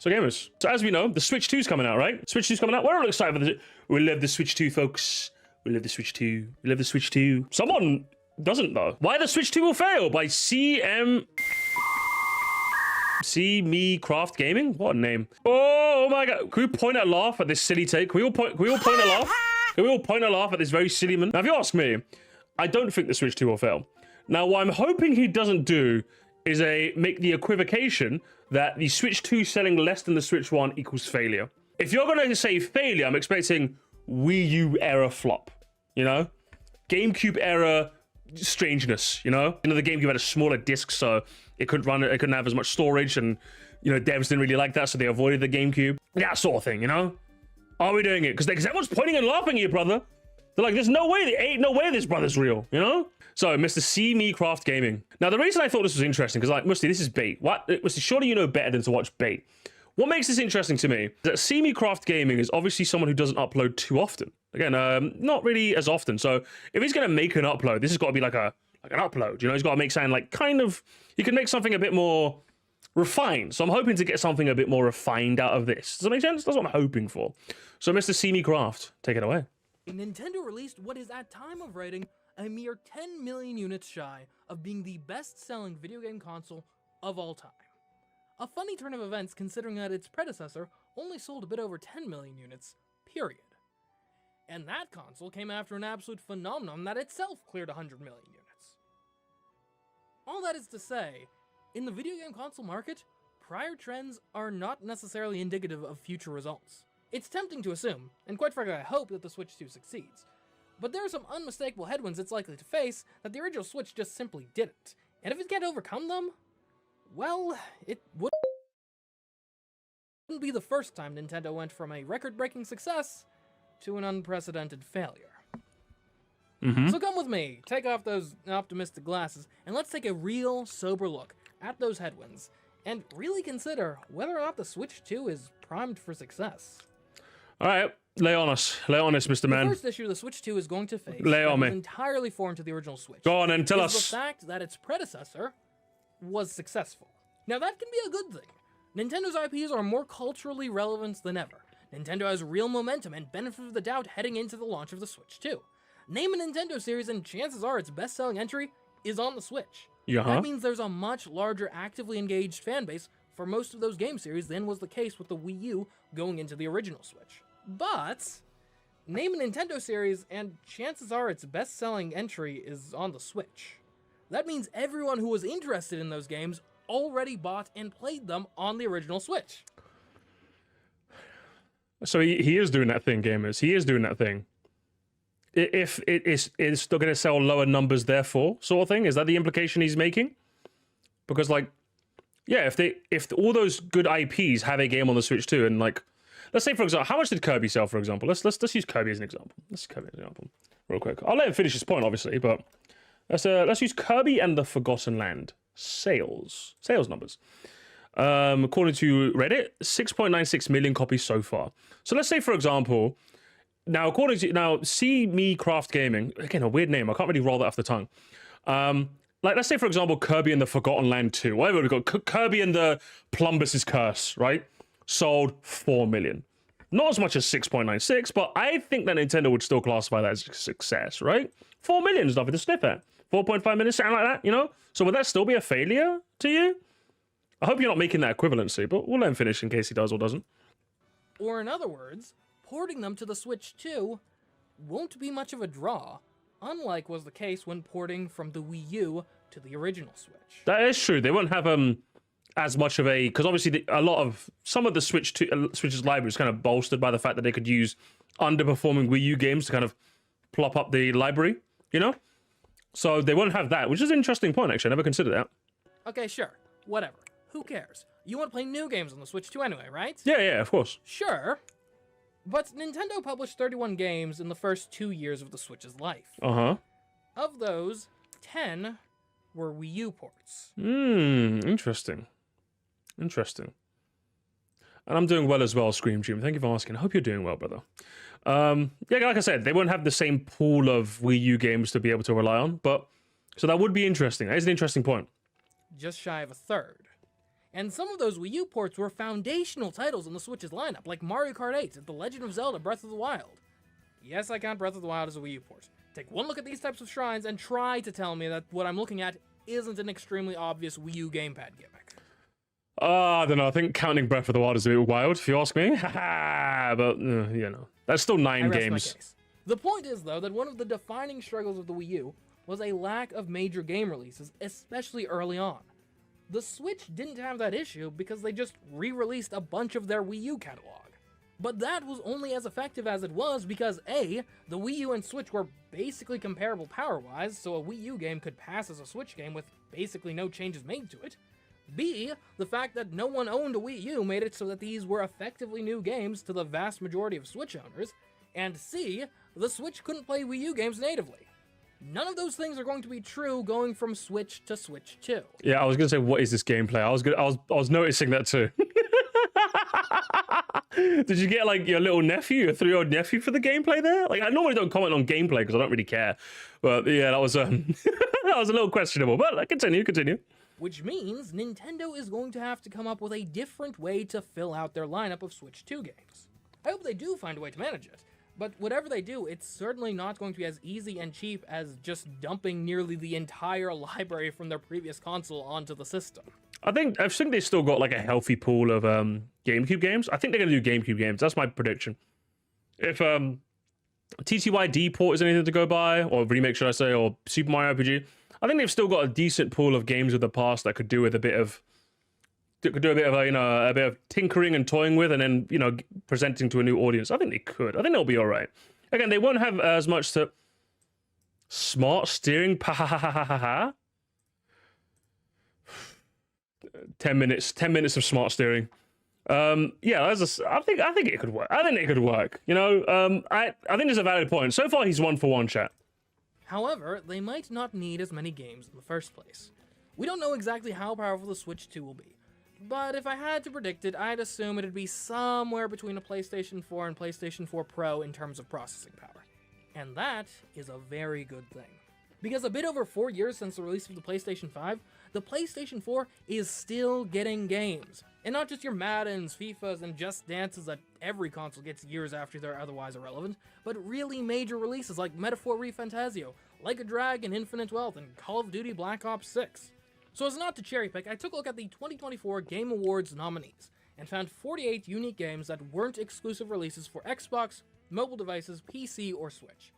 So gamers, so as we know, the Switch 2 is coming out, right? Switch 2 is coming out. We're all excited for this. We love the Switch 2, folks. We love the Switch 2. We love the Switch 2. Someone doesn't though. Why the Switch 2 will fail by C Theem Craft Gaming? What a name. Oh my god. Can we point and laugh at this silly take? Can we all point and laugh? Can we all point and laugh at this very silly man? Now if you ask me, I don't think the Switch 2 will fail. Now what I'm hoping he doesn't do is make the equivocation that the Switch 2 selling less than the Switch 1 equals failure. If you're going to say failure, I'm expecting Wii U era flop, you know? GameCube era strangeness, you know? The GameCube had a smaller disc, so it couldn't have as much storage, and, you know, devs didn't really like that, so they avoided the GameCube. That sort of thing, you know? Are we doing it? Because everyone's pointing and laughing here, brother. They're like, there's no way, ain't no way this brother's real, you know? So, Mr. C Theem Craft Gaming. Now, the reason I thought this was interesting, because like, Musty, this is bait. What? Musty, surely you know better than to watch bait. What makes this interesting to me is that C Theem Craft Gaming is obviously someone who doesn't upload too often. Again, not really as often. So, if he's going to make an upload, this has got to be like an upload. You know, he's got to make something like he can make something a bit more refined. So, I'm hoping to get something a bit more refined out of this. Does that make sense? That's what I'm hoping for. So, Mr. C Theem Craft, take it away. Nintendo released what is, at time of writing, a mere 10 million units shy of being the best-selling video game console of all time. A funny turn of events considering that its predecessor only sold a bit over 10 million units, period. And that console came after an absolute phenomenon that itself cleared 100 million units. All that is to say, in the video game console market, prior trends are not necessarily indicative of future results. It's tempting to assume, and quite frankly I hope that the Switch 2 succeeds, but there are some unmistakable headwinds it's likely to face that the original Switch just simply didn't. And if it can't overcome them, well, it wouldn't be the first time Nintendo went from a record-breaking success to an unprecedented failure. So come with me, take off those optimistic glasses, and let's take a real, sober look at those headwinds, and really consider whether or not the Switch 2 is primed for success. Alright, lay on us, Mr. Man. The first issue the Switch 2 is going to face Lay on me. is entirely foreign to the original Switch. Go on and tell us. The fact that its predecessor was successful. Now that can be a good thing. Nintendo's IPs are more culturally relevant than ever. Nintendo has real momentum and benefit of the doubt heading into the launch of the Switch 2. Name a Nintendo series and chances are its best-selling entry is on the Switch. That means there's a much larger actively engaged fanbase for most of those game series than was the case with the Wii U going into the original Switch. But name a Nintendo series and chances are its best-selling entry is on the Switch. That means everyone who was interested in those games already bought and played them on the original Switch. So he is doing that thing, gamers. He is doing that thing. If it's still going to sell lower numbers, therefore, sort of thing. Is that the implication he's making? Because, like, yeah, if all those good IPs have a game on the Switch too, and like, let's say for example, how much did Kirby sell? For example, let's use Kirby as an example. Let's use Kirby as an example, real quick. I'll let him finish his point, obviously, but let's use Kirby and the Forgotten Land sales numbers. According to Reddit, 6.96 million copies so far. So let's say, for example, now according to C Theem Craft Gaming, again a weird name, I can't really roll that off the tongue. Like let's say for example, Kirby and the Forgotten Land 2, whatever we got, Kirby and the Plumbus's Curse, right? Sold 4 million. Not as much as 6.96, but I think that Nintendo would still classify that as a success, right? 4 million is nothing to sniff at. 4.5 million, something like that, you know? So would that still be a failure to you? I hope you're not making that equivalency, but we'll let him finish in case he does or doesn't. Or in other words, porting them to the Switch 2 won't be much of a draw, unlike was the case when porting from the Wii U to the original Switch. That is true. They won't have as much of a, because obviously some of the Switch's library is kind of bolstered by the fact that they could use underperforming Wii U games to kind of plop up the library, you know? So they won't have that, which is an interesting point, actually. I never considered that. Okay, sure. Whatever. Who cares? You want to play new games on the Switch 2 anyway, right? Yeah, of course. Sure. But Nintendo published 31 games in the first 2 years of the Switch's life. Of those, 10 were Wii U ports. Interesting. And I'm doing well as well, Scream Jim. Thank you for asking. I hope you're doing well, brother. Yeah, like I said, they won't have the same pool of Wii U games to be able to rely on, but so that would be interesting. That is an interesting point. Just shy of a third. And some of those Wii U ports were foundational titles in the Switch's lineup, like Mario Kart 8 and The Legend of Zelda Breath of the Wild. Yes, I count Breath of the Wild as a Wii U port. Take one look at these types of shrines and try to tell me that what I'm looking at isn't an extremely obvious Wii U gamepad gimmick. I don't know. I think counting Breath of the Wild is a bit wild, if you ask me. But, you know, that's still 9 games. My case. The point is, though, that one of the defining struggles of the Wii U was a lack of major game releases, especially early on. The Switch didn't have that issue because they just re-released a bunch of their Wii U catalog. But that was only as effective as it was because A, the Wii U and Switch were basically comparable power-wise, so a Wii U game could pass as a Switch game with basically no changes made to it. B, the fact that no one owned a Wii U made it so that these were effectively new games to the vast majority of Switch owners. And C, the Switch couldn't play Wii U games natively. None of those things are going to be true going from Switch to Switch 2. Yeah, I was gonna say, what is this gameplay? I was noticing that too. Did you get like your little nephew, your 3-year-old nephew for the gameplay there? Like, I normally don't comment on gameplay because I don't really care. But yeah, that was that was a little questionable. But continue. Which means Nintendo is going to have to come up with a different way to fill out their lineup of Switch 2 games. I hope they do find a way to manage it. But whatever they do, it's certainly not going to be as easy and cheap as just dumping nearly the entire library from their previous console onto the system. I think they still got like a healthy pool of GameCube games. I think they're gonna do GameCube games. That's my prediction. If TTYD port is anything to go by, or remake should I say, or Super Mario RPG, I think they've still got a decent pool of games of the past that could do with a bit of a bit of tinkering and toying with, and then presenting to a new audience. I think they could. I think they'll be all right. Again, they won't have as much to smart steering. 10 minutes of smart steering. Yeah, I think it could work. I think it could work. I think it's a valid point. So far, he's 1 for 1, chat. However, they might not need as many games in the first place. We don't know exactly how powerful the Switch 2 will be, but if I had to predict it, I'd assume it'd be somewhere between a PlayStation 4 and PlayStation 4 Pro in terms of processing power. And that is a very good thing. Because a bit over 4 years since the release of the PlayStation 5, the PlayStation 4 is still getting games. And not just your Maddens, FIFAs, and Just Dances that every console gets years after they're otherwise irrelevant, but really major releases like Metaphor ReFantazio, Like a Dragon Infinite Wealth, and Call of Duty Black Ops 6. So as not to cherry pick, I took a look at the 2024 Game Awards nominees, and found 48 unique games that weren't exclusive releases for Xbox, mobile devices, PC, or Switch.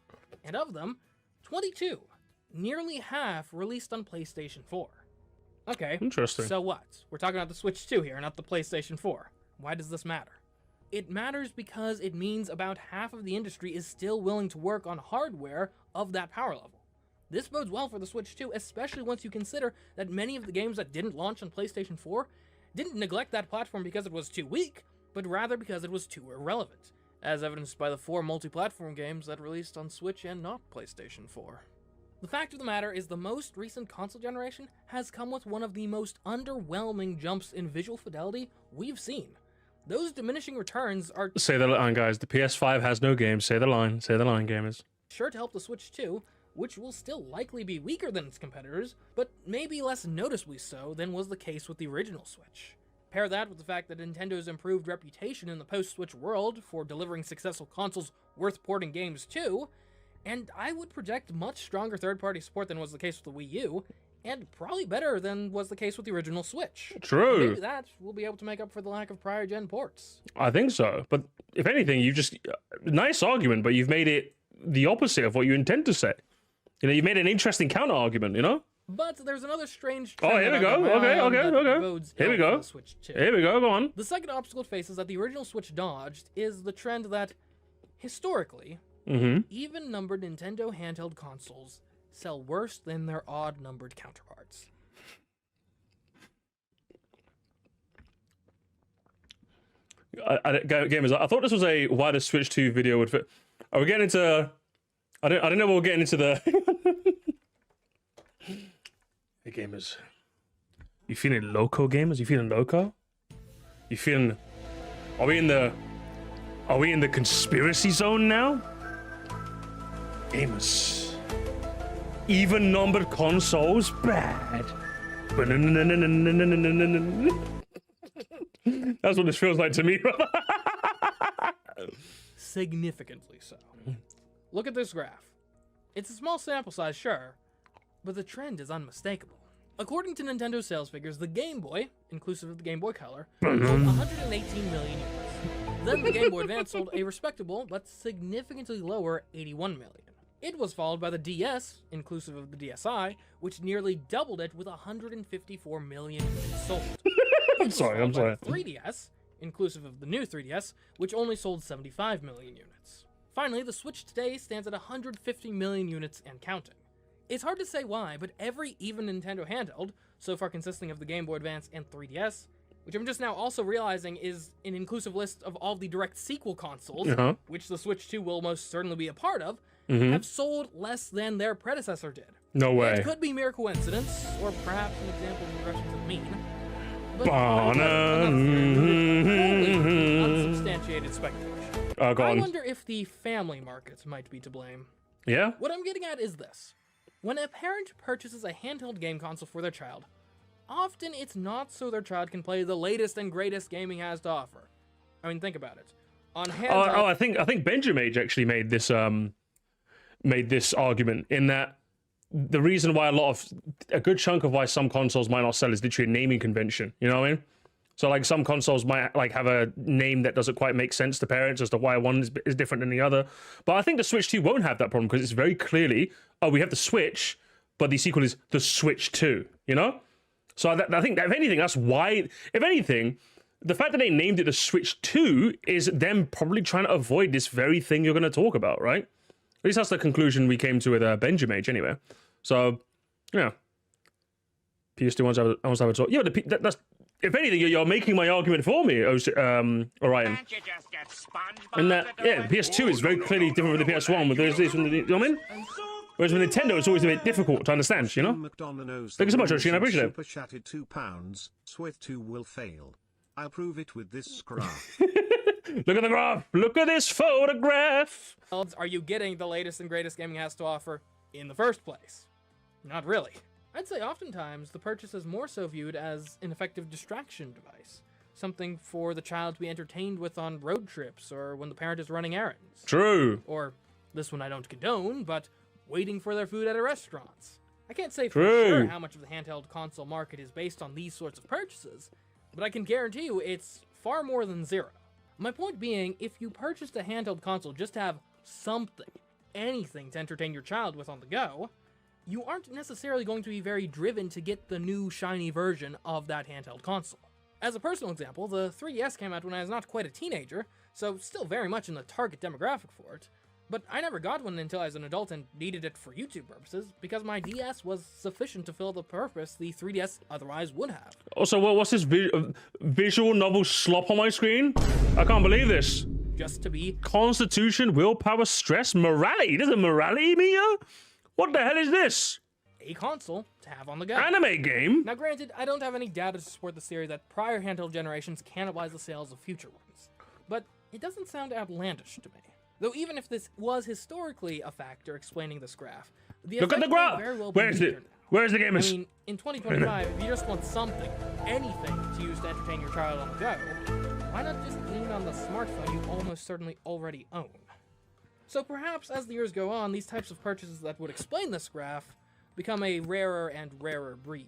And of them, 22, nearly half, released on PlayStation 4. Okay, interesting. So what? We're talking about the Switch 2 here, not the PlayStation 4. Why does this matter? It matters because it means about half of the industry is still willing to work on hardware of that power level. This bodes well for the Switch 2, especially once you consider that many of the games that didn't launch on PlayStation 4 didn't neglect that platform because it was too weak, but rather because it was too irrelevant, as evidenced by the 4 multi-platform games that released on Switch and not PlayStation 4. The fact of the matter is the most recent console generation has come with one of the most underwhelming jumps in visual fidelity we've seen. Those diminishing returns are— Say the line, guys. The PS5 has no games. Say the line, gamers. Sure to help the Switch 2, which will still likely be weaker than its competitors, but maybe less noticeably so than was the case with the original Switch. Pair that with the fact that Nintendo's improved reputation in the post-Switch world for delivering successful consoles worth porting games to, and I would project much stronger third-party support than was the case with the Wii U, and probably better than was the case with the original Switch. True. Maybe that will be able to make up for the lack of prior-gen ports. I think so, but if anything, you just— nice argument, but you've made it the opposite of what you intend to say. You made an interesting counter-argument, But there's another strange trend. Oh, here we go. Okay. Here we go. Switch 2. Here we go. Go on. The second obstacle it faces that the original Switch dodged is the trend that, historically, even-numbered Nintendo handheld consoles sell worse than their odd-numbered counterparts. Gamers, I thought this was a why the Switch 2 video would fit. Are we getting into— I don't know what we're getting into the— Hey gamers, you feeling loco, gamers? You feeling loco? You feeling— Are we in the conspiracy zone now? Gamers, even numbered consoles bad. That's what this feels like to me, brother. Significantly so. Look at this graph. It's a small sample size, sure, but the trend is unmistakable. According to Nintendo sales figures, the Game Boy, inclusive of the Game Boy Color, sold 118 million units. Then the Game Boy Advance sold a respectable but significantly lower 81 million. It was followed by the DS, inclusive of the DSi, which nearly doubled it with 154 million units sold. I'm sorry. 3DS, inclusive of the new 3DS, which only sold 75 million units. Finally, the Switch today stands at 150 million units and counting. It's hard to say why, but every even Nintendo handheld, so far consisting of the Game Boy Advance and 3DS, which I'm just now also realizing is an inclusive list of all the direct sequel consoles, which the Switch 2 will most certainly be a part of, have sold less than their predecessor did. No way. It could be mere coincidence, or perhaps an example of regressions of mean, but unsubstantiated speculation. Go on. I wonder if the family market might be to blame. Yeah? What I'm getting at is this. When a parent purchases a handheld game console for their child, often it's not so their child can play the latest and greatest gaming has to offer. I mean, think about it. On handheld, I think Benjamin actually made this argument in that the reason why a good chunk of why some consoles might not sell is literally a naming convention. You know what I mean? So like some consoles might like have a name that doesn't quite make sense to parents as to why one is different than the other. But I think the Switch 2 won't have that problem because it's very clearly, we have the Switch, but the sequel is the Switch 2, you know? So I think that if anything, that's why, if anything, the fact that they named it the Switch 2 is them probably trying to avoid this very thing you're going to talk about, right? At least that's the conclusion we came to with Benjamin anyway. So, yeah. PS2 wants to have a talk. Yeah, but that's... If anything, you're making my argument for me, Orion. And that, yeah, PS2 is very clearly different from the PS1, but there's this, you know what I mean? Whereas with Nintendo, it's always a bit difficult to understand, you know? Thank you so much, Oshin, I appreciate it. Super chatted £2. Swith 2 will fail. I'll prove it with this graph. Look at the graph! Look at this photograph! Are you getting the latest and greatest gaming has to offer in the first place? Not really. I'd say oftentimes the purchase is more so viewed as an effective distraction device. Something for the child to be entertained with on road trips or when the parent is running errands. True. Or, this one I don't condone, but waiting for their food at a restaurant. I can't say for sure how much of the handheld console market is based on these sorts of purchases, but I can guarantee you it's far more than zero. My point being, if you purchased a handheld console just to have something, anything to entertain your child with on the go, you aren't necessarily going to be very driven to get the new shiny version of that handheld console. As a personal example, the 3DS came out when I was not quite a teenager, so still very much in the target demographic for it, but I never got one until I was an adult and needed it for YouTube purposes, because my DS was sufficient to fill the purpose the 3DS otherwise would have. Also, what's this visual novel slop on my screen? I can't believe this. Just to be... Constitution, willpower, stress, morality. There's a morality meter? What the hell is this? A console to have on the go. Anime game? Now granted, I don't have any data to support the theory that prior handheld generations cannibalize the sales of future ones, but it doesn't sound outlandish to me. Though even if this was historically a factor explaining this graph, the Look at the graph! Very well Where's it? Where's the game? I mean, in 2025, if you just want something, anything to use to entertain your child on the go, why not just lean on the smartphone you almost certainly already own? So perhaps as the years go on, these types of purchases that would explain this graph become a rarer and rarer breed.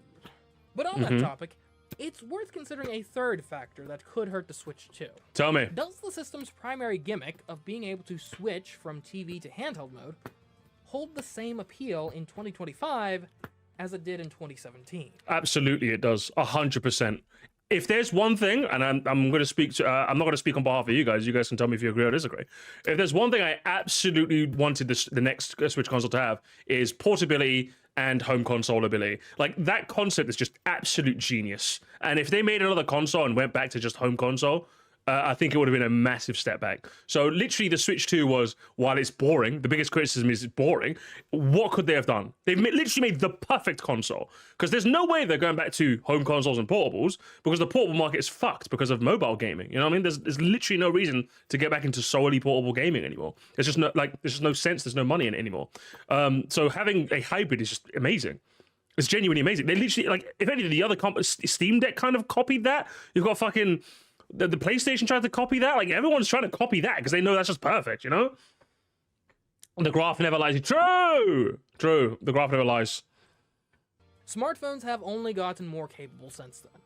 But on that topic, it's worth considering a third factor that could hurt the Switch 2. Tell me. Does the system's primary gimmick of being able to switch from TV to handheld mode hold the same appeal in 2025 as it did in 2017? Absolutely, it does. 100%. If there's one thing, and I'm going to speak to, I'm not going to speak on behalf of you guys. You guys can tell me if you agree or disagree. If there's one thing I absolutely wanted the next Switch console to have is portability and home console ability. Like, that concept is just absolute genius. And if they made another console and went back to just home console, I think it would have been a massive step back. So literally the Switch 2 was, while it's boring, the biggest criticism is it's boring, what could they have done? They've literally made the perfect console. Because there's no way they're going back to home consoles and portables, because the portable market is fucked because of mobile gaming. You know what I mean? There's literally no reason to get back into solely portable gaming anymore. There's just no sense, there's no money in it anymore. So having a hybrid is just amazing. It's genuinely amazing. They literally, like, if anything, the other Steam Deck kind of copied that. You've got fucking the PlayStation tried to copy that. Like everyone's trying to copy that because they know that's just perfect, you know? The graph never lies. True. The graph never lies. Smartphones have only gotten more capable since then,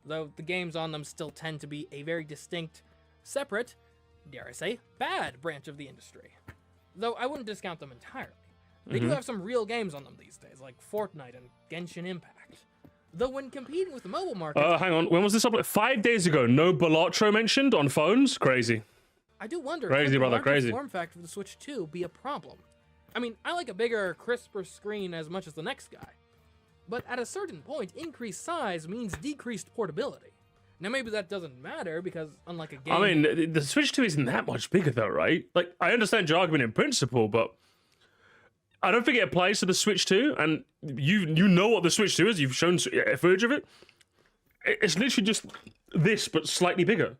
though the games on them still tend to be a very distinct, separate, dare I say, bad branch of the industry. Though I wouldn't discount them entirely. They do have some real games on them these days, like Fortnite and Genshin Impact. Though when competing with the mobile market... hang on, when was this up? 5 days ago, no Balatro mentioned on phones? Crazy. I do wonder, crazy, could brother, the larger crazy. form factor of the Switch 2 be a problem? I mean, I like a bigger, crisper screen as much as the next guy. But at a certain point, increased size means decreased portability. Now maybe that doesn't matter because unlike a game... I mean, the Switch 2 isn't that much bigger though, right? Like, I understand your argument in principle, but I don't think it applies to the Switch 2, and you know what the Switch 2 is, you've shown footage of it. It's literally just this, but slightly bigger.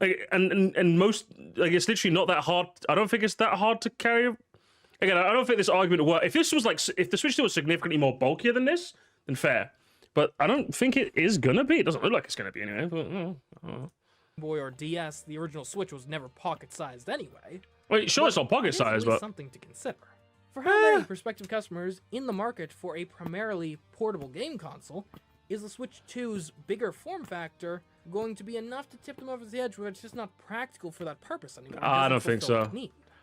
Like, and most, like, it's literally not that hard. I don't think it's that hard to carry. Again, I don't think this argument would work. If this was like, if the Switch 2 was significantly more bulkier than this, then fair. But I don't think it is gonna be. It doesn't look like it's gonna be anyway. But, Boy or DS, the original Switch was never pocket-sized anyway. Wait, sure, it's not pocket size, but something to consider. For how many prospective customers in the market for a primarily portable game console, is the Switch 2's bigger form factor going to be enough to tip them over the edge where it's just not practical for that purpose anymore? I don't think so.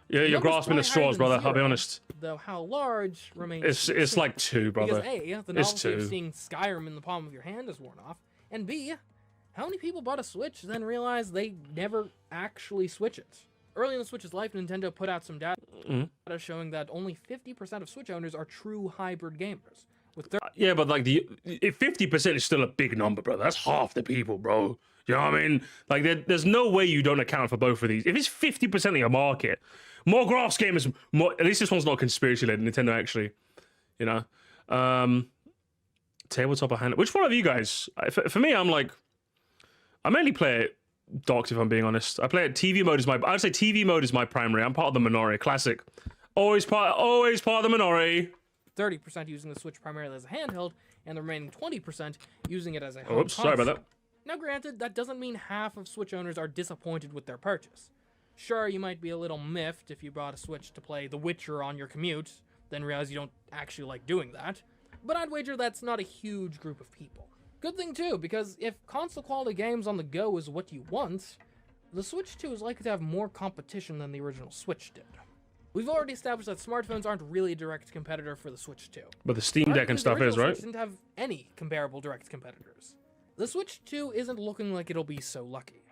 Yeah, you're grasping at straws, brother. I'll be honest. Though how large remains... It's like 2, brother. Because A, the novelty of seeing Skyrim in the palm of your hand is worn off, and B, how many people bought a Switch then realized they never actually switch it? Early in the Switch's life, Nintendo put out some data showing that only 50% of Switch owners are true hybrid gamers. With yeah, but like 50% is still a big number, bro. That's half the people, bro. You know what I mean? Like, there's no way you don't account for both of these. If it's 50% of your market, more graphs gamers, more. At least this one's not conspiracy led. Nintendo actually, you know, tabletop or hand. Which one of you guys? For me, I'm like, I mainly play it docked, if I'm being honest. I play it. TV mode is my. I would say TV mode is my primary. I'm part of the minority. Classic. Always part of the minority. 30% using the Switch primarily as a handheld, and the remaining 20% using it as a home Oops, sorry about that. Now granted, that doesn't mean half of Switch owners are disappointed with their purchase. Sure, you might be a little miffed if you bought a Switch to play The Witcher on your commute, then realize you don't actually like doing that, but I'd wager that's not a huge group of people. Good thing too, because if console quality games on the go is what you want, the Switch 2 is likely to have more competition than the original Switch did. We've already established that smartphones aren't really a direct competitor for the Switch 2. But the Steam Deck and stuff is, right? Switch didn't have any comparable direct competitors. The Switch 2 isn't looking like it'll be so lucky.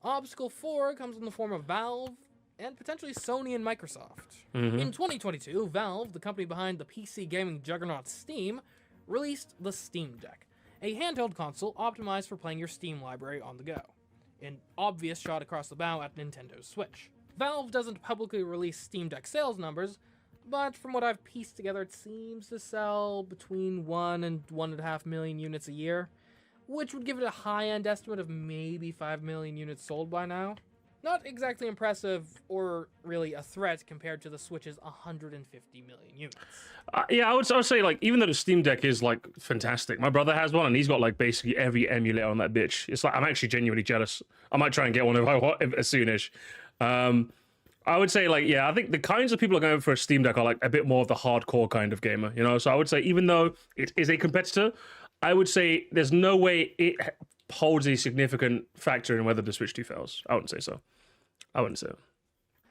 Obstacle 4 comes in the form of Valve, and potentially Sony and Microsoft. In 2022, Valve, the company behind the PC gaming juggernaut Steam, released the Steam Deck, a handheld console optimized for playing your Steam library on the go. An obvious shot across the bow at Nintendo's Switch. Valve doesn't publicly release Steam Deck sales numbers, but from what I've pieced together, it seems to sell between 1 and 1.5 million units a year, which would give it a high-end estimate of maybe 5 million units sold by now. Not exactly impressive or really a threat compared to the Switch's 150 million units. Yeah, I would say, like, even though the Steam Deck is, like, fantastic, my brother has one, and he's got, like, basically every emulator on that bitch. It's like, I'm actually genuinely jealous. I might try and get one if I want, as soonish. I would say, like, yeah, I think the kinds of people who are going for a Steam Deck are, like, a bit more of the hardcore kind of gamer, you know? So I would say, even though it is a competitor, I would say there's no way it holds a significant factor in whether the Switch 2 fails. I wouldn't say so. I wouldn't say.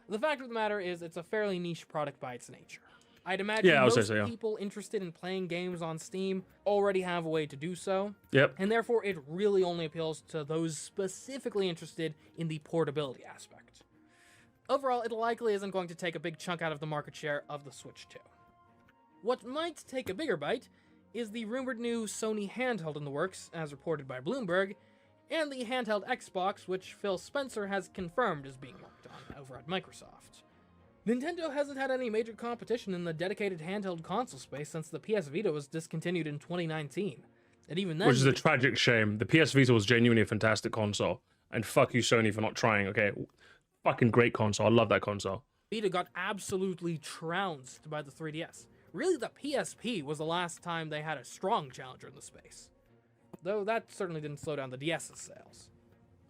The fact of the matter is, it's a fairly niche product by its nature. I'd imagine most people interested in playing games on Steam already have a way to do so. Yep. And therefore, it really only appeals to those specifically interested in the portability aspect. Overall, it likely isn't going to take a big chunk out of the market share of the Switch 2. What might take a bigger bite is the rumored new Sony handheld in the works, as reported by Bloomberg, and the handheld Xbox, which Phil Spencer has confirmed is being worked on over at Microsoft. Nintendo hasn't had any major competition in the dedicated handheld console space since the PS Vita was discontinued in 2019. And even then... Which is a tragic shame. The PS Vita was genuinely a fantastic console. And fuck you, Sony, for not trying, okay? Fucking great console. I love that console. Vita got absolutely trounced by the 3DS. Really, the PSP was the last time they had a strong challenger in the space. Though that certainly didn't slow down the DS's sales.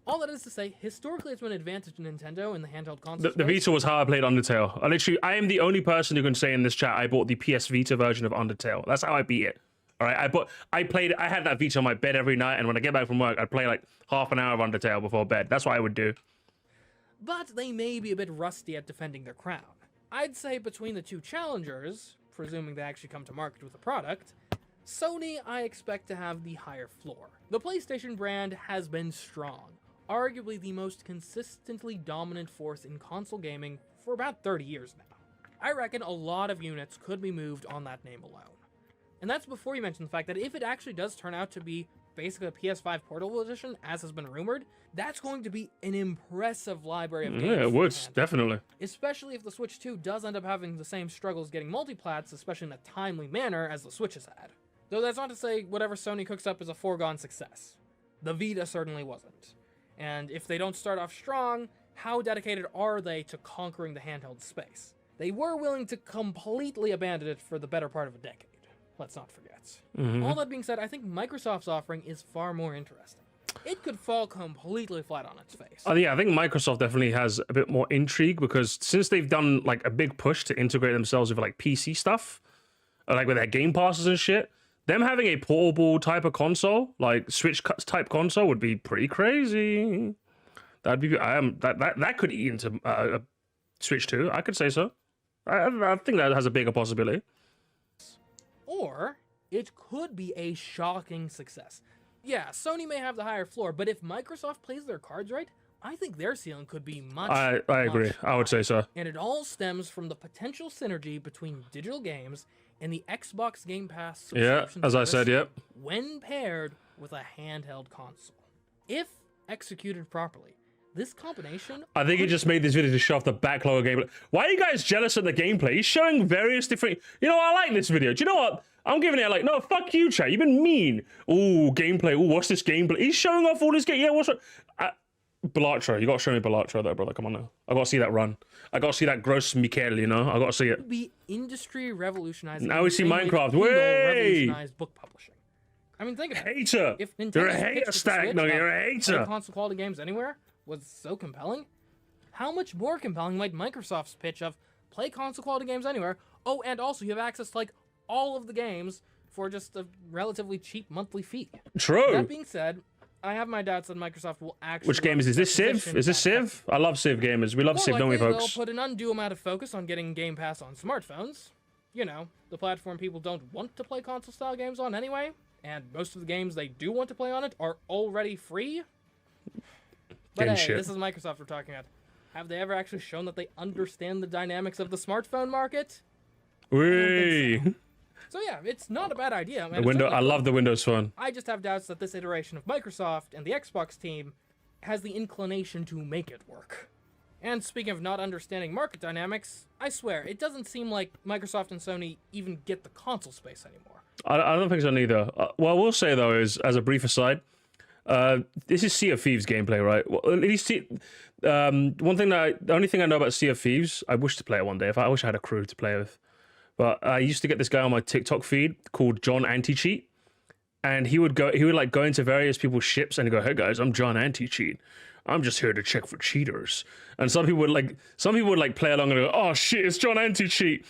All that is to say, historically it's been an advantage to Nintendo in the handheld console The Vita was how I played Undertale. I am the only person who can say in this chat I bought the PS Vita version of Undertale. That's how I beat it. All right, I had that Vita on my bed every night, and when I get back from work, I'd play like half an hour of Undertale before bed. That's what I would do. But they may be a bit rusty at defending their crown. I'd say between the two challengers, presuming they actually come to market with a product, Sony I expect to have the higher floor. The PlayStation brand has been strong, arguably the most consistently dominant force in console gaming for about 30 years now. I reckon a lot of units could be moved on that name alone. And that's before you mention the fact that if it actually does turn out to be basically a PS5 portable edition, as has been rumored, that's going to be an impressive library of games. Yeah, it works, definitely. Especially if the Switch 2 does end up having the same struggles getting multiplats, especially in a timely manner, as the Switch has had. Though that's not to say whatever Sony cooks up is a foregone success. The Vita certainly wasn't. And if they don't start off strong, how dedicated are they to conquering the handheld space? They were willing to completely abandon it for the better part of a decade. Let's not forget. All that being said, I think Microsoft's offering is far more interesting. It could fall completely flat on its face. Yeah, I think Microsoft definitely has a bit more intrigue because since they've done like a big push to integrate themselves with like PC stuff, like with their Game Passes and shit, them having a portable type of console, like Switch type console, would be pretty crazy. That'd be that could eat into Switch 2. I could say so. I think that has a bigger possibility. Or it could be a shocking success. Yeah, Sony may have the higher floor, but if Microsoft plays their cards right, I think their ceiling could be much. I agree. I would say so. And it all stems from the potential synergy between digital games and the Xbox Game Pass subscription as I service said, yep. when paired with a handheld console. If executed properly, this combination... I think he just made this video to show off the backlog of gameplay. Why are you guys jealous of the gameplay? He's showing various different... You know, I like this video. Do you know what? I'm giving it like, no, fuck you, chat. You've been mean. Ooh, gameplay. Ooh, what's this gameplay? He's showing off all his game. Yeah, what's... Bellatra. You got to show me Bellatra though, brother. Come on now. I got to see that run. I got to see that gross Mikel, you know? I got to see it. Be industry revolutionizing. Now we see Minecraft. Way! Book publishing. I mean, think of it. Hater. If You're a hater, Stack. No, you're a hater. Console quality games anywhere was so compelling, how much more compelling might Microsoft's pitch of play console quality games anywhere? Oh, and also you have access to like all of the games for just a relatively cheap monthly fee. True. That being said, I have my doubts that Microsoft will actually... Which game is this? Civ? Is this Civ? I love Civ gamers. We love Civ, don't we, folks? They'll put an undue amount of focus on getting Game Pass on smartphones. You know, the platform people don't want to play console-style games on anyway, and most of the games they do want to play on it are already free. But hey, this is Microsoft we're talking about. Have they ever actually shown that they understand the dynamics of the smartphone market? Whee! So yeah, it's not a bad idea. I love the Windows Phone. I just have doubts that this iteration of Microsoft and the Xbox team has the inclination to make it work. And speaking of not understanding market dynamics, I swear, it doesn't seem like Microsoft and Sony even get the console space anymore. I don't think so neither. What I will say though is, as a brief aside, this is Sea of Thieves gameplay, right? Well, at least the only thing I know about Sea of Thieves, I wish to play it one day. I wish I had a crew to play with. But I used to get this guy on my TikTok feed called John Anti-Cheat, and he would go into various people's ships and go, "Hey guys, I'm John Anti-Cheat. I'm just here to check for cheaters." And some people would play along and go, "Oh shit, it's John Anti-Cheat."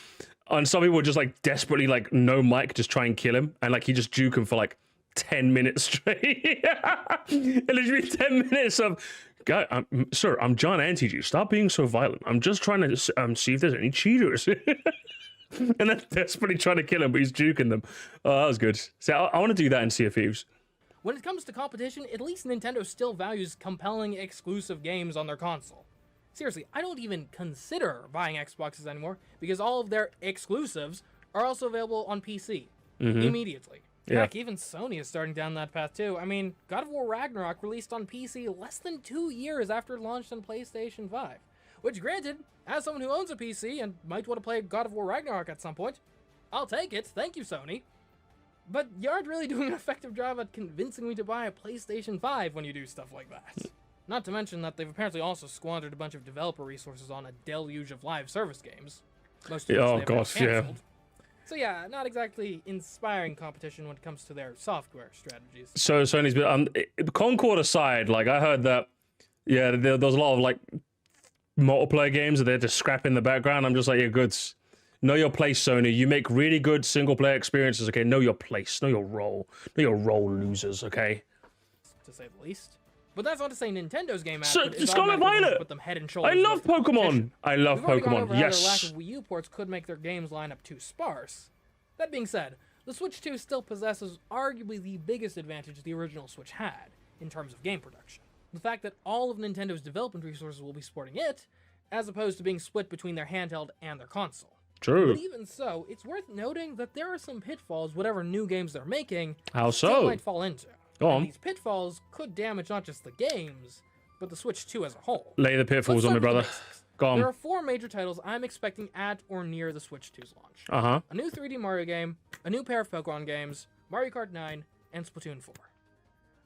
And some people would just like desperately like no mic just try and kill him, and like he just juke him for like 10 minutes straight. Literally 10 minutes of, "Guy, sir, I'm John Anti-Cheat. Stop being so violent. I'm just trying to see if there's any cheaters." And then desperately trying to kill him, but he's juking them. Oh, that was good. So I want to do that in Sea of Thieves. When it comes to competition, at least Nintendo still values compelling exclusive games on their console. Seriously, I don't even consider buying Xboxes anymore because all of their exclusives are also available on PC immediately. Yeah. Heck, even Sony is starting down that path too. I mean, God of War Ragnarok released on PC less than 2 years after it launched on PlayStation 5. Which, granted, as someone who owns a PC and might want to play God of War Ragnarok at some point, I'll take it. Thank you, Sony. But you aren't really doing an effective job at convincing me to buy a PlayStation 5 when you do stuff like that. Not to mention that they've apparently also squandered a bunch of developer resources on a deluge of live service games. Most of which they've canceled. So yeah, not exactly inspiring competition when it comes to their software strategies. So Sony's been Concord aside, like I heard that Yeah, there's a lot of like multiplayer games that they're just scrapping in the background. I'm just like, yeah, goods. Know your place, Sony. You make really good single player experiences, okay? Know your place. Know your role. Know your role, losers, okay? To say the least. But that's not to say Nintendo's game So, output is Scarlet automatically going to Violet! put them head and shoulders I love above the competition. Pokemon! I love We've already gone over Pokemon, how their lack yes. of Wii U ports could make their games line up too sparse. That being said, the Switch 2 still possesses arguably the biggest advantage the original Switch had in terms of game production. The fact that all of Nintendo's development resources will be supporting it, as opposed to being split between their handheld and their console. True. But even so, it's worth noting that there are some pitfalls whatever new games they're making How still so? might fall into. Go on. And these pitfalls could damage not just the games, but the Switch 2 as a whole. Lay the pitfalls Let's on me, start with brother. the basics. Go There on. are 4 major titles I'm expecting at or near the Switch 2's launch. Uh-huh. A new 3D Mario game, a new pair of Pokemon games, Mario Kart 9, and Splatoon 4.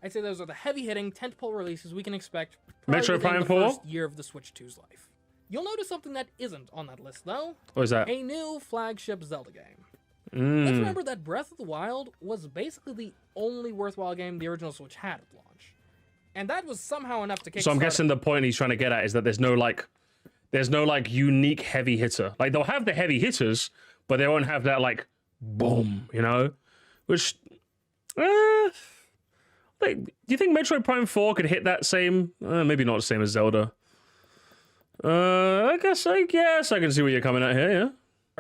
I'd say those are the heavy-hitting tentpole releases we can expect probably Metroid within Prime the 4? first year of the Switch 2's life. You'll notice something that isn't on that list, though. What is that? A new flagship Zelda game. Let's Mm. remember that Breath of the Wild was basically the only worthwhile game the original Switch had at launch. And that was somehow enough to kickstart. So I'm guessing the point he's trying to get at is that there's no unique heavy hitter. Like they'll have the heavy hitters, but they won't have that like boom, you know? Which like, do you think Metroid Prime 4 could hit that same maybe not the same as Zelda. I guess I can see where you're coming at here, yeah.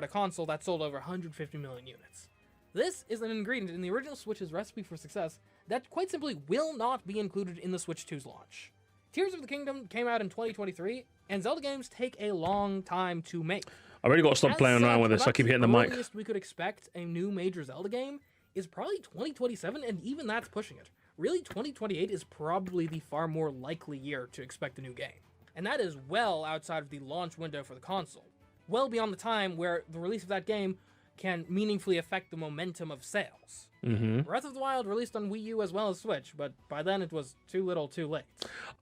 a console that sold over 150 million units. This is an ingredient in the original Switch's recipe for success that quite simply will not be included in the Switch 2's launch. Tears of the Kingdom came out in 2023, and Zelda games take a long time to make. I really got to stop As playing around such, with this. I about keep the hitting the mic. earliest we could expect a new major Zelda game is probably 2027, and even that's pushing it. Really, 2028 is probably the far more likely year to expect a new game. And that is well outside of the launch window for the console. Well beyond the time where the release of that game can meaningfully affect the momentum of sales. Mm-hmm. Breath of the Wild released on Wii U as well as Switch, but by then it was too little too late.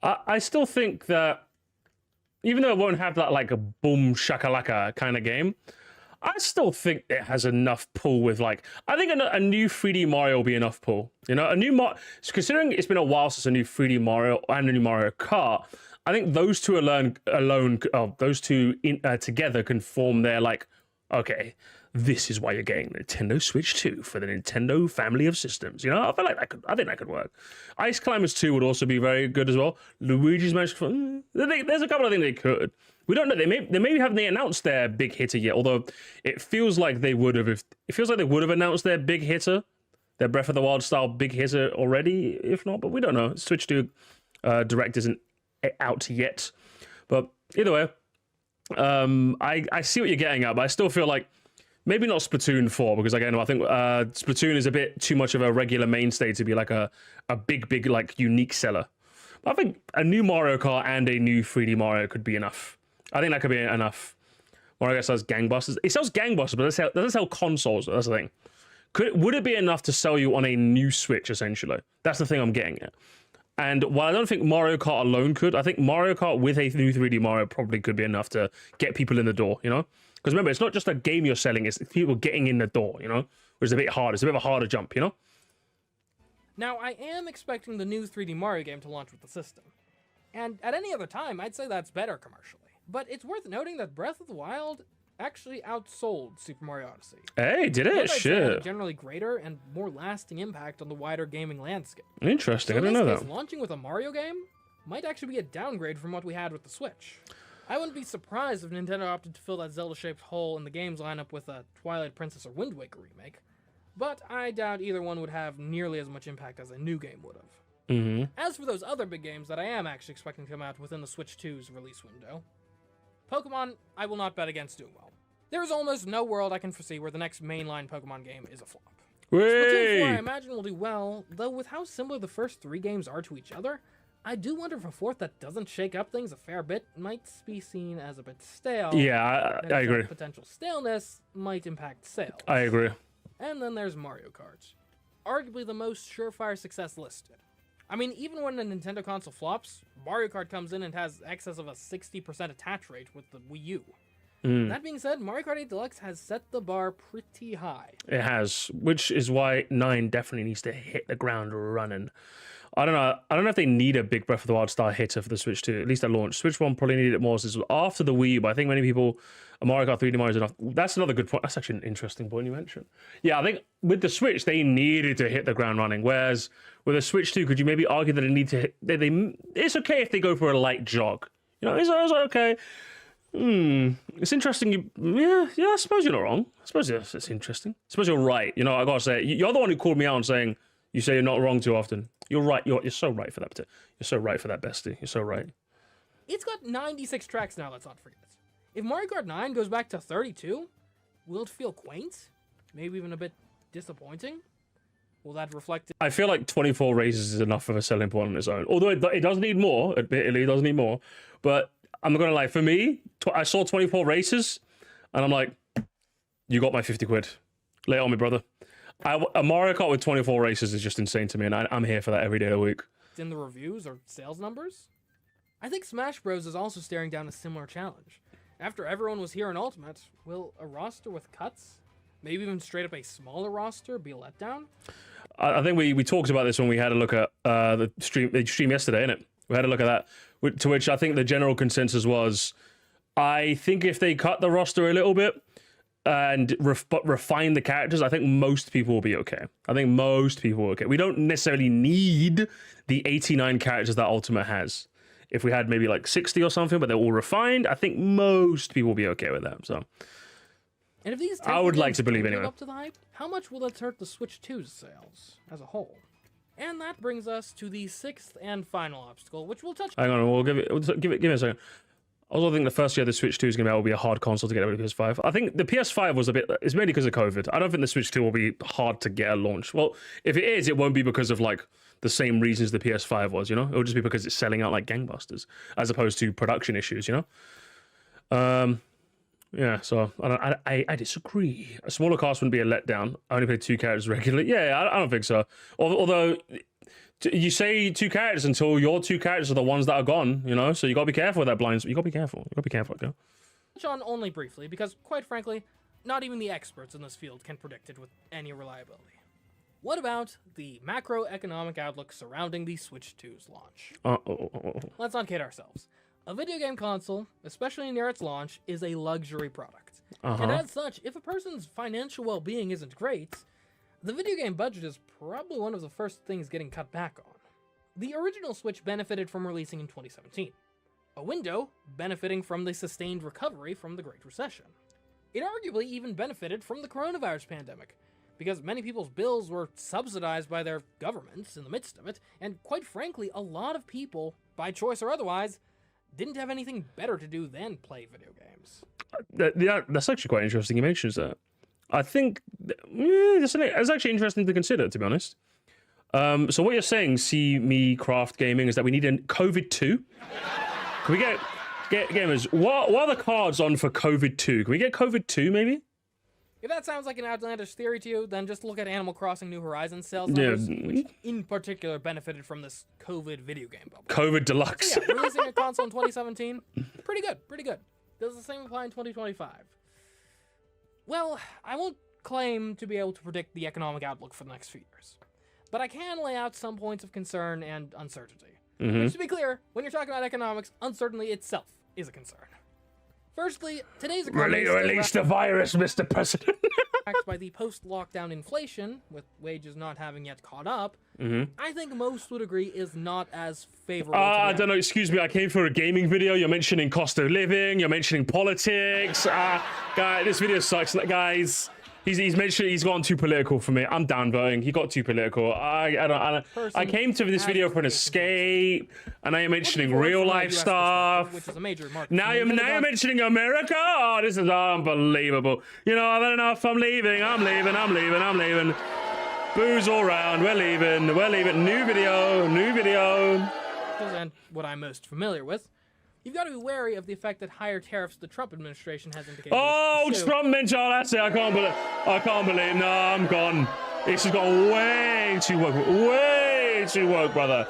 I still think that even though it won't have that like a boom shakalaka kind of game, I still think it has enough pull with like, I think a new 3D Mario will be enough pull. You know, a new considering it's been a while since a new 3D Mario and a new Mario Kart, I think those two together can form their like, okay, this is why you're getting the Nintendo Switch 2 for the Nintendo family of systems. You know, I think that could work. Ice Climbers 2 would also be very good as well. Luigi's Mansion, there's a couple of things they could. We don't know. They maybe haven't announced their big hitter yet. Although it feels like they would have. It feels like they would have announced their big hitter, their Breath of the Wild style big hitter already. If not, but we don't know. Switch 2 Direct isn't out yet. But either way, I see what you're getting at. But I still feel like maybe not Splatoon 4 because again, I think Splatoon is a bit too much of a regular mainstay to be like a big like unique seller. But I think a new Mario Kart and a new 3D Mario could be enough. I think that could be enough. Mario Kart sells gangbusters. It sells gangbusters, but it doesn't sell consoles. That's the thing. Would it be enough to sell you on a new Switch, essentially? That's the thing I'm getting at. And while I don't think Mario Kart alone could, I think Mario Kart with a new 3D Mario probably could be enough to get people in the door, you know? Because remember, it's not just a game you're selling, it's people getting in the door, you know? Which is a bit hard. It's a bit of a harder jump, you know? Now, I am expecting the new 3D Mario game to launch with the system. And at any other time, I'd say that's better commercially. But it's worth noting that Breath of the Wild actually outsold Super Mario Odyssey. Hey, did it? And I'd say had a Shit. generally greater and more lasting impact on the wider gaming landscape. Interesting. So I didn't know in this that. case, launching with a Mario game might actually be a downgrade from what we had with the Switch. I wouldn't be surprised if Nintendo opted to fill that Zelda-shaped hole in the games lineup with a Twilight Princess or Wind Waker remake, but I doubt either one would have nearly as much impact as a new game would have. Mm-hmm. As for those other big games that I am actually expecting to come out within the Switch 2's release window, Pokemon, I will not bet against doing well. There is almost no world I can foresee where the next mainline Pokemon game is a flop. Splatoon 4 I Whee! imagine will do well, though with how similar the first 3 games are to each other, I do wonder if a fourth that doesn't shake up things a fair bit might be seen as a bit stale. Yeah, and I that agree. Potential staleness might impact sales. I agree. And then there's Mario Kart, arguably the most surefire success listed. I mean, even when a Nintendo console flops, Mario Kart comes in and has excess of a 60% attach rate with the Wii U. That being said, Mario Kart 8 Deluxe has set the bar pretty high. It has, which is why 9 definitely needs to hit the ground running. I don't know. I don't know if they need a big Breath of the Wild style hitter for the Switch 2, at least at launch. Switch 1 probably needed it more since after the Wii U, but I think many people, Mario Kart 3D Mario is enough. That's another good point. That's actually an interesting point you mentioned. Yeah, I think with the Switch, they needed to hit the ground running, whereas with the Switch 2, could you maybe argue that it need to hit, it's okay if they go for a light jog. You know, it's okay. It's interesting. Yeah, I suppose you're not wrong. I suppose it's interesting. I suppose you're right. You know, I gotta say, you're the one who called me out on saying you say you're not wrong too often. You're right. You're so right for that. You're so right for that, bestie. You're so right. It's got 96 tracks now. Let's not forget. If Mario Kart 9 goes back to 32, will it feel quaint? Maybe even a bit disappointing? Will that reflect? I feel like 24 races is enough of a selling point on its own. Although it does need more. Admittedly, it does need more. But I'm not gonna lie. For me, I saw 24 races, and I'm like, you got my 50 quid. Lay it on me, brother. A Mario Kart with 24 races is just insane to me, and I'm here for that every day of the week. In the reviews or sales numbers? I think Smash Bros. Is also staring down a similar challenge. After everyone was here in Ultimate, will a roster with cuts, maybe even straight up a smaller roster, be a letdown? I think we talked about this when we had a look at the stream yesterday, innit? We had a look at that, to which I think the general consensus was, I think if they cut the roster a little bit and refine the characters, I think most people will be okay. I think most people will be okay. We don't necessarily need the 89 characters that Ultimate has. If we had maybe like 60 or something, but they're all refined, I think most people will be okay with that. So, and if these I would like to believe anyway. Up to the hype, how much will that hurt the Switch 2's sales as a whole? And that brings us to the sixth and final obstacle, which we'll touch. Hang on, give me a second. I also think the first year the Switch 2 is going to be a hard console to get over the PS5. I think the PS5 was it's mainly because of COVID. I don't think the Switch 2 will be hard to get at launch. Well, if it is, it won't be because of like the same reasons the PS5 was, you know? It'll just be because it's selling out like gangbusters, as opposed to production issues, you know? Yeah, so I disagree. A smaller cast wouldn't be a letdown. I only play 2 characters regularly. Yeah, I don't think so. Although you say 2 characters until your 2 characters are the ones that are gone, you know? So you gotta be careful with that blind. You gotta be careful. You gotta be careful, okay? Touch on only briefly, because quite frankly, not even the experts in this field can predict it with any reliability. What about the macroeconomic outlook surrounding the Switch 2's launch? Let's not kid ourselves. A video game console, especially near its launch, is a luxury product. And as such, if a person's financial well-being isn't great, the video game budget is probably one of the first things getting cut back on. The original Switch benefited from releasing in 2017, a window benefiting from the sustained recovery from the Great Recession. It arguably even benefited from the coronavirus pandemic, because many people's bills were subsidized by their governments in the midst of it, and quite frankly, a lot of people, by choice or otherwise, didn't have anything better to do than play video games. Yeah, that's actually quite interesting you mentioned that. I think it's actually interesting to consider, to be honest. So what you're saying, C Craft Gaming, is that we need a COVID 2? Can we get gamers? What are the cards on for COVID 2? Can we get COVID 2 maybe? If that sounds like an outlandish theory to you, then just look at Animal Crossing New Horizons sales numbers, which in particular benefited from this COVID video game bubble. COVID Deluxe. So yeah, releasing a console in 2017, pretty good. Does the same apply in 2025? Well, I won't claim to be able to predict the economic outlook for the next few years, but I can lay out some points of concern and uncertainty. Which, to be clear, when you're talking about economics, uncertainty itself is a concern. Firstly, today's economy Release the virus, Mr. President. backed by the post-lockdown inflation, with wages not having yet caught up, I think most would agree is not as favorable. I don't know, excuse me, I came for a gaming video. You're mentioning cost of living, you're mentioning politics. Guys, this video sucks, guys. He's gone too political for me. I'm downvoting. He got too political. I came to this video for an escape, and now you're mentioning real life stuff. Which is a major market. Now you're mentioning America. Oh, this is unbelievable. You know, I've had enough. I'm leaving. Booze all round. We're leaving. New video. And what I'm most familiar with. You've got to be wary of the effect that higher tariffs the Trump administration has indicated. Oh, Trump mentioned, that's it. I can't believe. No, I'm gone. This has gone way too woke, brother.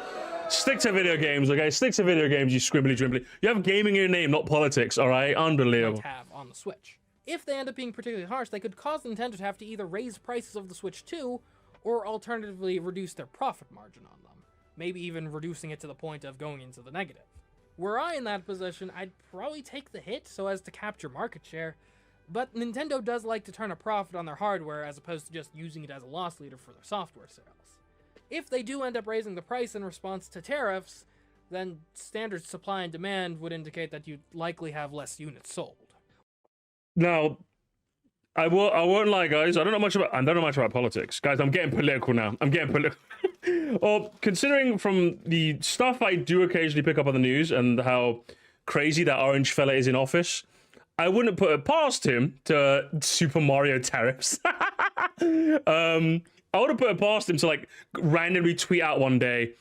Stick to video games, okay? Stick to video games, you scribbly dribbly. You have gaming in your name, not politics, all right? Unbelievable. Have on the Switch. If they end up being particularly harsh, they could cause Nintendo to have to either raise prices of the Switch 2 or alternatively reduce their profit margin on them, maybe even reducing it to the point of going into the negative. Were I in that position, I'd probably take the hit so as to capture market share, but Nintendo does like to turn a profit on their hardware as opposed to just using it as a loss leader for their software sales. If they do end up raising the price in response to tariffs, then standard supply and demand would indicate that you'd likely have less units sold. Now, I won't lie, guys. I don't know much about politics, guys. I'm getting political now. I'm getting political. Or considering from the stuff I do occasionally pick up on the news and how crazy that orange fella is in office, I wouldn't put it past him to Super Mario tariffs. I would have put it past him to like randomly tweet out one day,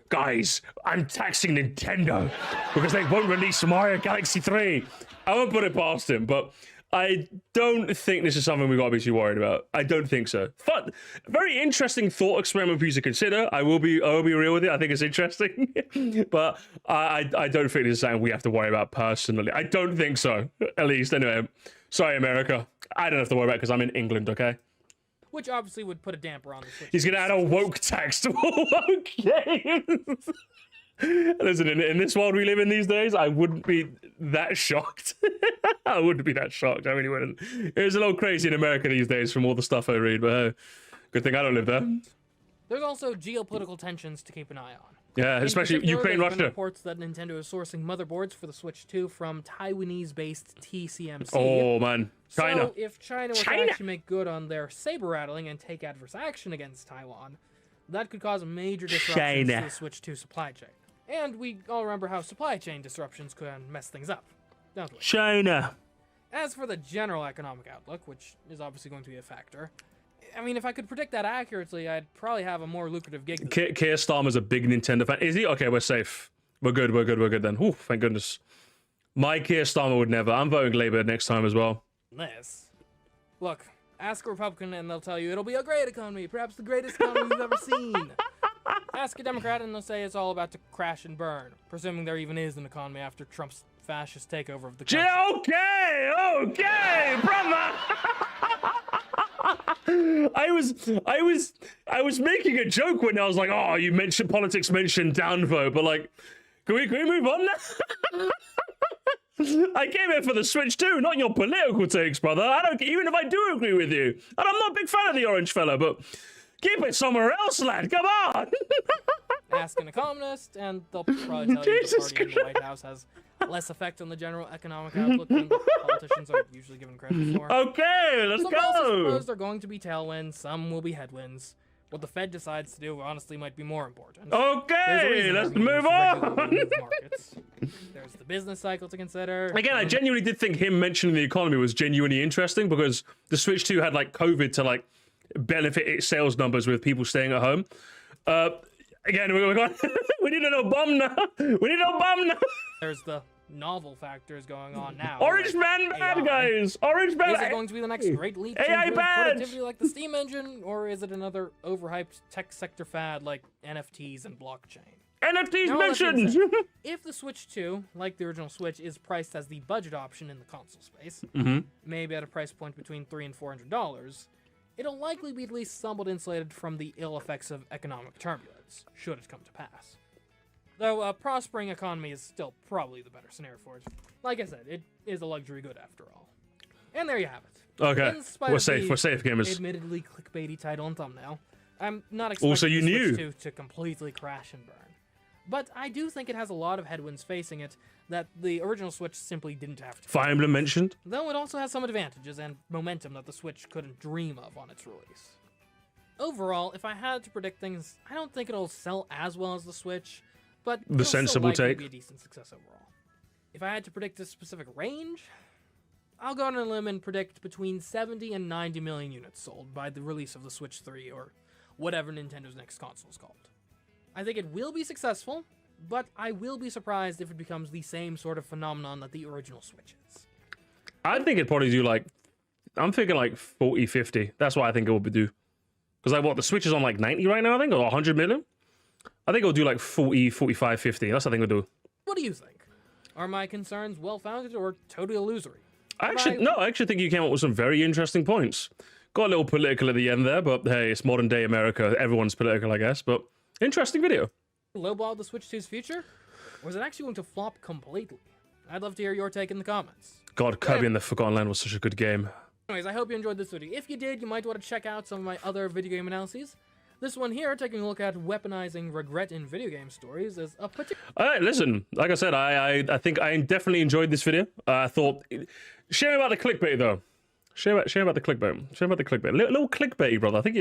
guys, I'm taxing Nintendo because they won't release Mario Galaxy 3. I won't put it past him, but I don't think this is something we got to be too worried about. I don't think so. Fun, very interesting thought experiment for you to consider. I will be real with it. I think it's interesting, but I don't think this is something we have to worry about personally. I don't think so. At least, anyway. Sorry, America. I don't have to worry about it because I'm in England. Okay. Which obviously would put a damper on the Switch. He's gonna add a woke tax to all woke games. Listen, in this world we live in these days, I wouldn't be that shocked. I wouldn't be that shocked. I really wouldn't. It's a little crazy in America these days from all the stuff I read, but good thing I don't live there. There's also geopolitical tensions to keep an eye on. Yeah, especially Ukraine, there's been Russia. Reports that Nintendo is sourcing motherboards for the Switch 2 from Taiwanese-based TCMC. Oh man, China. So if China were to actually make good on their saber rattling and take adverse action against Taiwan, that could cause major disruptions to the Switch 2 supply chain. And we all remember how supply chain disruptions can mess things up, don't we? China. As for the general economic outlook, which is obviously going to be a factor, I mean, if I could predict that accurately, I'd probably have a more lucrative gig. Keir Starmer's a big Nintendo fan. Is he? Okay, we're safe. We're good. Then. Ooh, thank goodness. My Keir Starmer would never. I'm voting Labour next time as well. Look, ask a Republican and they'll tell you it'll be a great economy, perhaps the greatest economy you've ever seen. Ask a Democrat and they'll say it's all about to crash and burn, presuming there even is an economy after Trump's fascist takeover of the country. Okay, brother. I was making a joke when I was like, oh, you mentioned politics, mentioned downvote, but like, can we move on now? I came here for the Switch too, not your political takes, brother. I don't, even if I do agree with you, and I'm not a big fan of the orange fella, but keep it somewhere else, lad. Come on. Ask an economist, and they'll probably tell you the party in the White House has less effect on the general economic outlook than politicians are usually given credit for. Okay, let's some go. suppose they're going to be tailwinds, some will be headwinds. What the Fed decides to do honestly might be more important. Okay, let's move on. There's the business cycle to consider. Again, I genuinely did think him mentioning the economy was genuinely interesting because the Switch 2 had like COVID to like benefit its sales numbers with people staying at home. Again, we're going, we need an Obama now. There's the novel factors going on now. Orange Man bad, guys. Orange Man. Is it going to be the next great leap to AI productivity like the Steam engine, or is it another overhyped tech sector fad like NFTs and blockchain? NFTs mentioned. If the Switch 2, like the original Switch, is priced as the budget option in the console space, maybe at a price point between $300 and $400, it'll likely be at least somewhat insulated from the ill effects of economic turbulence, should it come to pass. Though a prospering economy is still probably the better scenario for it. Like I said, it is a luxury good after all. And there you have it. Okay, we're safe. We're safe, gamers. Admittedly clickbaity title and thumbnail. I'm not expecting Also, you the knew. Switch 2 to completely crash and burn. But I do think it has a lot of headwinds facing it that the original Switch simply didn't have to. Fire Emblem mentioned. Though it also has some advantages and momentum that the Switch couldn't dream of on its release. Overall, if I had to predict things, I don't think it'll sell as well as the Switch, but The sensible still likely take. be a decent success overall. If I had to predict a specific range, I'll go on a limb and predict between 70 and 90 million units sold by the release of the Switch 3 or whatever Nintendo's next console is called. I think it will be successful, but I will be surprised if it becomes the same sort of phenomenon that the original Switch is. I think it'd probably do like, I'm thinking like 40, 50. That's what I think it will do. Because like what, the Switch is on like 90 right now, I think, or 100 million? I think it'll do like 40, 45, 50. That's what I think it'll do. What do you think? Are my concerns well-founded or totally illusory? I actually think you came up with some very interesting points. Got a little political at the end there, but hey, it's modern day America. Everyone's political, I guess, but interesting video. lowball the Switch 2's future? Or is it actually going to flop completely? I'd love to hear your take in the comments. God, Kirby and the Forgotten Land was such a good game. Anyways, I hope you enjoyed this video. If you did, you might want to check out some of my other video game analyses. This one here, taking a look at weaponizing regret in video game stories, is a particular... Listen, like I said, I think I definitely enjoyed this video. I thought... Share about the clickbait, though. Share about the clickbait. Share about the clickbait. Little clickbait, brother. I think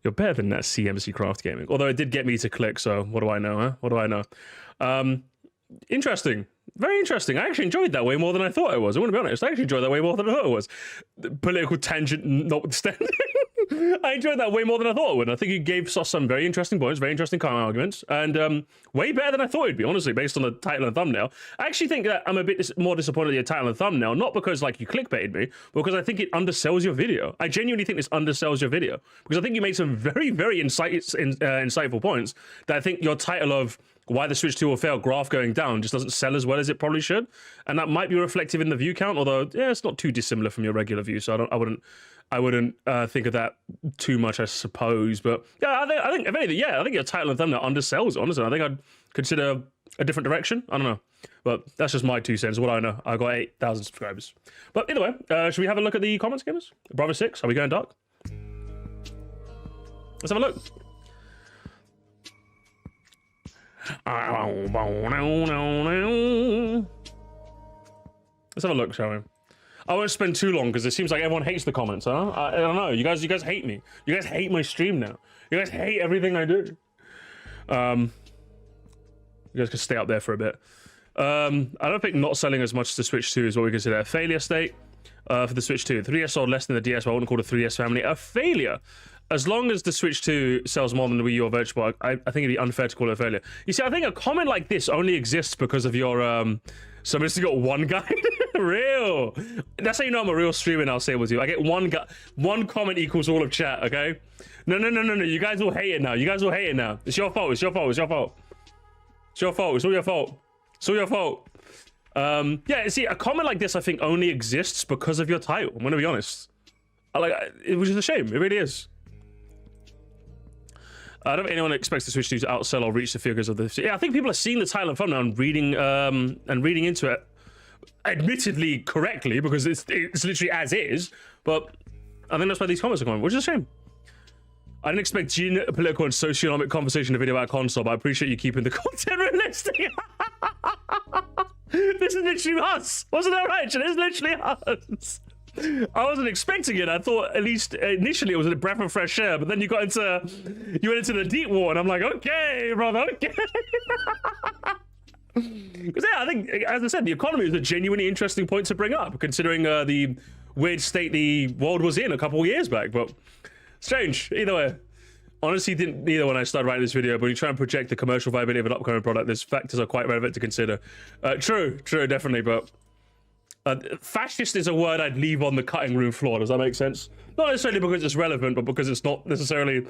you're better than that CMC Craft Gaming. Although it did get me to click, so what do I know, huh? What do I know? Interesting. Very interesting. I actually enjoyed that way more than I thought I was. I want to be honest. I actually enjoyed that way more than I thought I was. The political tangent notwithstanding. I enjoyed that way more than I thought I would. I think you gave us some very interesting points, very interesting counter arguments, and way better than I thought it'd be, honestly, based on the title and thumbnail. I actually think that I'm a bit more disappointed at your title and thumbnail, not because like you clickbaited me, but because I think it undersells your video. I genuinely think this undersells your video, because I think you made some very, very insightful points that I think your title of why the Switch 2 will fail, graph going down, just doesn't sell as well as it probably should, and that might be reflective in the view count, although yeah, it's not too dissimilar from your regular view, so I wouldn't think of that too much, I suppose. But yeah, I think if anything, yeah, I think your title and thumbnail undersells it, honestly. I think I'd consider a different direction. I don't know, but that's just my 2 cents. What I know, I got 8,000 subscribers. But either way, should we have a look at the comments, gamers? Brother 6, are we going dark? Let's have a look. Let's have a look, shall we? I won't spend too long because it seems like everyone hates the comments, huh? I don't know. You guys hate me. You guys hate my stream now. You guys hate everything I do. You guys can stay up there for a bit. I don't think not selling as much as the Switch 2 is what we consider a failure state for the Switch 2. 3DS sold less than the DS, but I wouldn't call the 3DS family a failure. As long as the Switch 2 sells more than the Wii U or Virtual Boy, I think it'd be unfair to call it a failure. You see, I think a comment like this only exists because of your so Mr. got one guy. Real. That's how you know I'm a real streamer now, Sable Tube. I get one guy, one comment equals all of chat, okay? No. You guys all hate it now. You guys all hate it now. It's your fault. It's your fault. It's your fault. It's your fault. It's all your fault. It's all your fault. Yeah, see, a comment like this I think only exists because of your title. I'm gonna be honest. Which is a shame. It really is. I don't think anyone expects the Switch 2 to outsell or reach the figures of the... Yeah, I think people are seeing the title and thumbnail and reading into it, admittedly correctly, because it's literally as is, but I think that's why these comments are coming, which is a shame. I didn't expect geopolitical and socioeconomic conversation in a video about a console, but I appreciate you keeping the content realistic. This is literally us. Wasn't that right? It is literally us. I wasn't expecting it. I thought at least initially it was a breath of fresh air, but then you went into the deep water, and I'm like, okay, brother, okay. Because yeah, I think, as I said, the economy is a genuinely interesting point to bring up, considering the weird state the world was in a couple of years back. But strange, either way. Honestly, didn't either when I started writing this video, but when you try and project the commercial viability of an upcoming product, these factors are quite relevant to consider. True, definitely, but. Fascist is a word I'd leave on the cutting room floor. Does that make sense? Not necessarily because it's relevant, but because it's not necessarily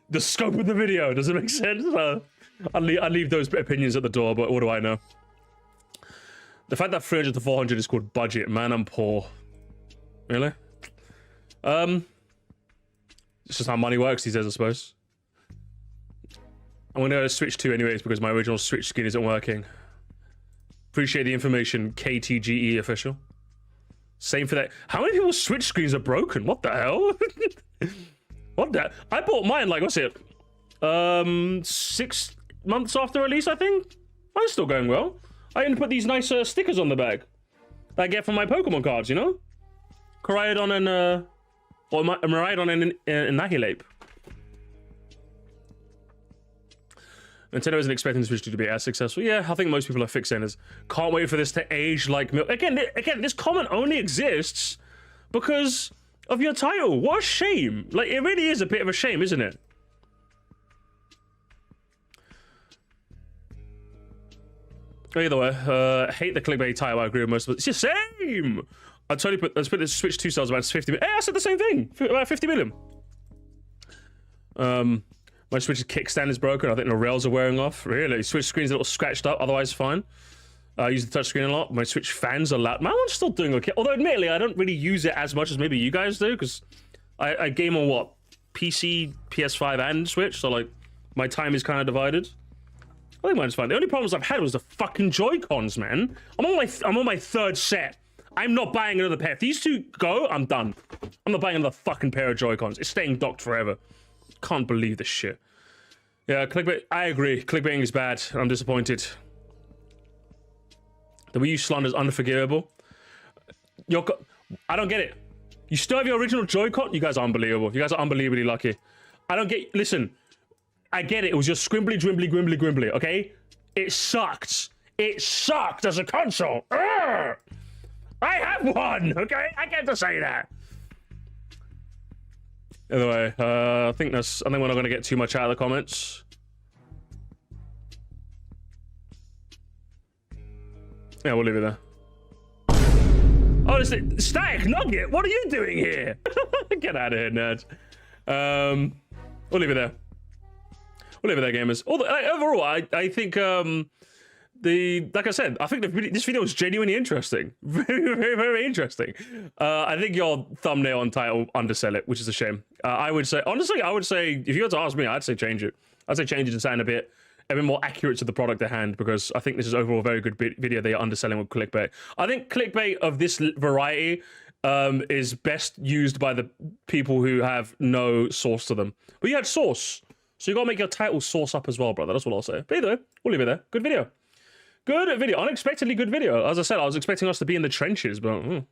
the scope of the video. Does it make sense? I'd leave those opinions at the door, but what do I know? The fact that 300 to 400 is called budget, man, I'm poor. Really? It's just how money works these days, I suppose. I'm gonna switch to anyways because my original Switch skin isn't working. Appreciate the information, KTGE official. Same for that. How many people's Switch screens are broken? What the hell? What the? I bought mine, like, what's it? 6 months after release, I think? Mine's still going well. I even put these nice stickers on the bag that I get from my Pokemon cards, you know? Koraidon and, or Miraidon and Annihilate. Nintendo isn't expecting the Switch 2 to be as successful. Yeah, I think most people are fixated as can't wait for this to age like milk. Again, this comment only exists because of your title. What a shame. Like, it really is a bit of a shame, isn't it? Either way, hate the clickbait title. I agree with most of it. It's the same. Let's put the Switch 2 sales about 50 million. Hey, I said the same thing. About 50 million. My Switch's kickstand is broken. I think the rails are wearing off. Really? Switch screen's a little scratched up, otherwise fine. I use the touchscreen a lot. My Switch fans are loud. My one's still doing okay. Although, admittedly, I don't really use it as much as maybe you guys do, because I game on, what, PC, PS5, and Switch, so, like, my time is kind of divided. I think mine's fine. The only problems I've had was the fucking Joy-Cons, man. I'm on my third set. I'm not buying another pair. If these two go, I'm done. I'm not buying another fucking pair of Joy-Cons. It's staying docked forever. Can't believe this shit. Yeah, clickbait. I agree. Clickbaiting is bad. I'm disappointed. The Wii U slander is unforgivable. I don't get it. You still have your original Joy-Con? You guys are unbelievable. You guys are unbelievably lucky. I don't get... Listen, I get it. It was just scrimbly, grimbly, okay? It sucked. It sucked as a console. Urgh! I have one, okay? I get to say that. Anyway, I think we're not going to get too much out of the comments. Yeah, we'll leave it there. Oh, it's Static Nugget. What are you doing here? Get out of here, nerds. We'll leave it there. We'll leave it there, gamers. Overall, I think like I said, I think this video was genuinely interesting. Very interesting. I think your thumbnail and title undersell it, which is a shame. I would say, honestly, if you had to ask me, I'd say change it. I'd say change it and sound a bit more accurate to the product at hand, because I think this is overall a very good video they are underselling with clickbait. I think clickbait of this variety is best used by the people who have no source to them. But you had source, so you gotta make your title source up as well, brother. That's what I'll say. But either way, we'll leave it there. Good video. Good video. Unexpectedly good video. As I said, I was expecting us to be in the trenches, but